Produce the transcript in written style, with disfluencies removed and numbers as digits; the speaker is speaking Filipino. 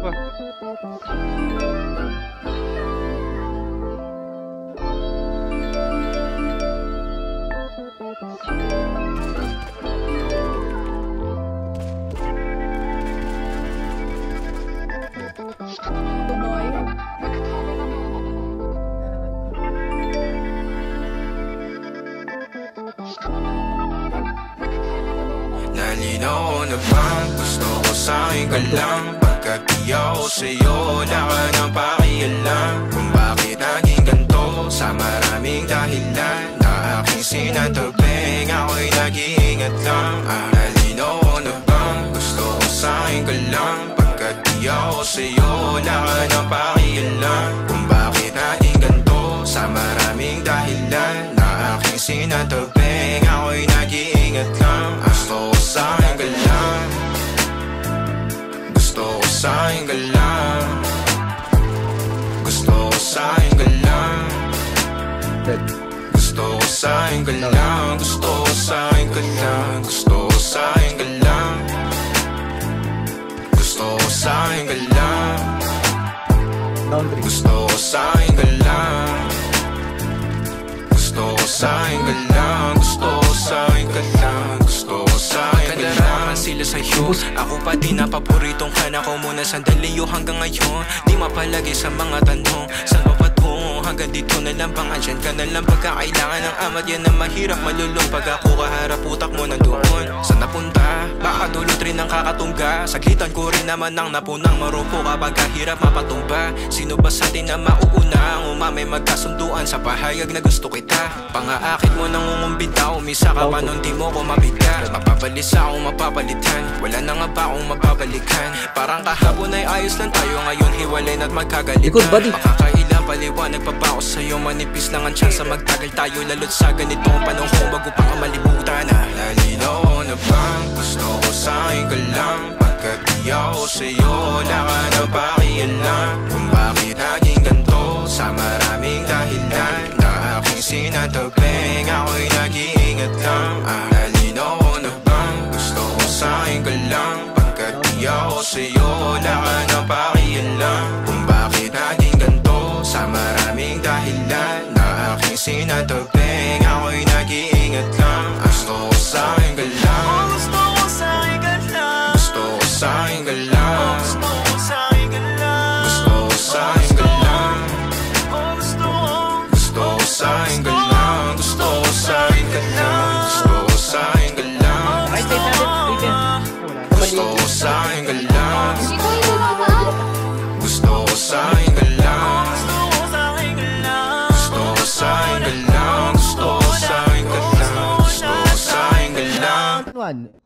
pa. Nalinaw na bang gusto ko sa'yo ka lang? Pagkat di ako sa'yo, wala ka nang pakialam. Kung bakit naging ganito sa maraming dahilan na aking sinatabing, ako'y nag-iingat lang. Nalinaw na bang gusto ko sa'yo ka lang? Pagkat di ako sa'yo, wala ka nang pakialam. Kung bakit naging ganito sa maraming dahilan na aking sinatabing, ako'y nag-iingat lang. Gusto ko sa'yo ka lang, gusto ko sa'yo ka lang, gusto ko sa'yo ka lang, gusto ko sa'yo ka lang, gusto ko sa'yo ka lang, gusto ko sa'yo ka lang, gusto ko sa'yo ka lang, gusto ko sa'yo ka lang, gusto ko sa'yo ka lang, gusto ko sa'yo ka lang, gusto ko sa'yo ka lang. Sila sa'yo, ako pa din na paboritong ka na ko muna sandali yo hanggang ngayon. Di mapalagi sa mga tanong, saan ba patungo? Hanggang dito na lang bang andyan ka na lang pagkakailangan ng amat? Yan ang mahirap malulong pag ako kaharap utak mo nandoon. Saan napunta? Baka dulot rin ang kakatungga. Saglitan ko rin naman ang napunang marupo kapag kahirap mapatumba. Sino ba sa atin na mauuna? Ang umamay magkasunduan sa pahayag na gusto kita. Pangaakit mo nang umumbita, umisa ka pa nun di mo ko mabigat. Mapabalisa akong mapapalitan, wala na nga ba akong mapabalikan? Parang kahapon ay ayos lang tayo, ngayon hiwalay na't magkagalitan. Makakailang paliwanag pa ba ako sa'yo? Manipis lang ang tsansa magtagal tayo, lalo't sa ganitong panahon bago pa ka malibutan. Nalinaw na bang gusto ko sa'yo ka lang? Pagkat di ako sa'yo, wala ka na pakialam. Kung bakit naging ganito sa maraming dahilan na aking sinatabing, ako'y nag-iingat lang. Nalinaw na bang gusto ko sa'yo ka lang? Pagkat di ako sa'yo, wala ka na pakialam. Kung bakit naging ganito sa maraming dahilan na aking sinatabing, ako'y nag-iingat lang. Gusto ko sa'yo ka lang, gusto ko sa'yo ka lang, gusto ko sa'yo ka lang, gusto ko sa'yo ka lang, gusto ko sa'yo ka lang, gusto ko sa'yo ka lang, gusto ko sa'yo ka lang, gusto ko sa'yo ka lang, gusto ko sa'yo ka lang, gusto ko sa'yo ka lang, gusto ko sa'yo ka lang, gusto ko sa'yo ka lang, gusto ko sa'yo ka lang.